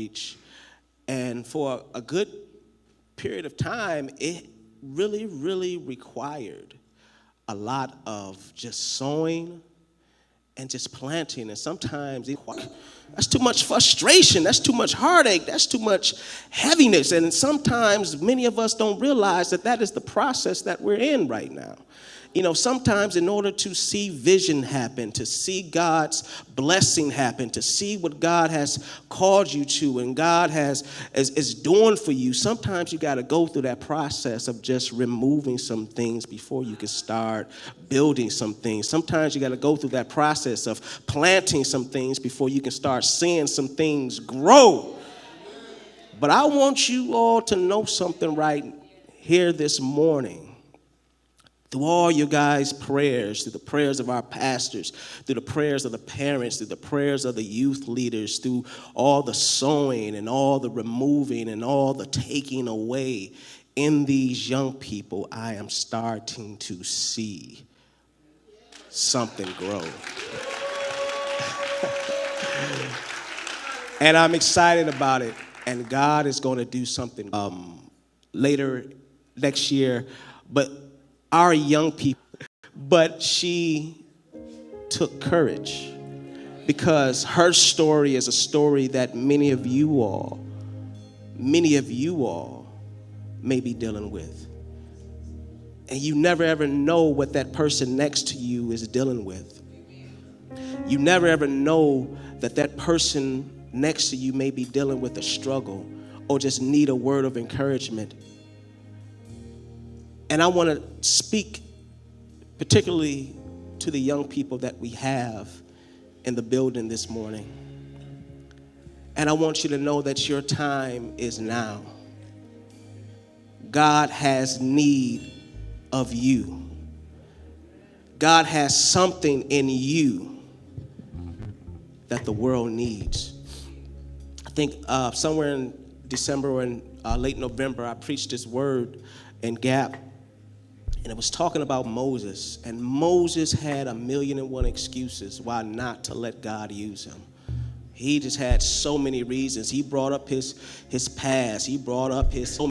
outreach. And for a good period of time, it really, really required a lot of just sowing and just planting. And sometimes that's too much frustration, that's too much heartache, that's too much heaviness. And sometimes many of us don't realize that that is the process that we're in right now. You know, sometimes in order to see vision happen, to see God's blessing happen, to see what God has called you to and God is doing for you, sometimes you got to go through that process of just removing some things before you can start building some things. Sometimes you got to go through that process of planting some things before you can start seeing some things grow. But I want you all to know something right here this morning. Through all your guys' prayers, through the prayers of our pastors, through the prayers of the parents, through the prayers of the youth leaders, through all the sowing and all the removing and all the taking away in these young people, I am starting to see something grow. And I'm excited about it. And God is going to do something later next year. But our young people, but she took courage because her story is a story that many of you all may be dealing with. And you never ever know what that person next to you is dealing with. You never ever know that that person next to you may be dealing with a struggle or just need a word of encouragement. And I want to speak particularly to the young people that we have in the building this morning. And I want you to know that your time is now. God has need of you. God has something in you that the world needs. I think somewhere in December or in late November, I preached this word in Gap. And it was talking about Moses. And Moses had 1,000,001 excuses why not to let God use him. He just had so many reasons. He brought up his past. He brought up his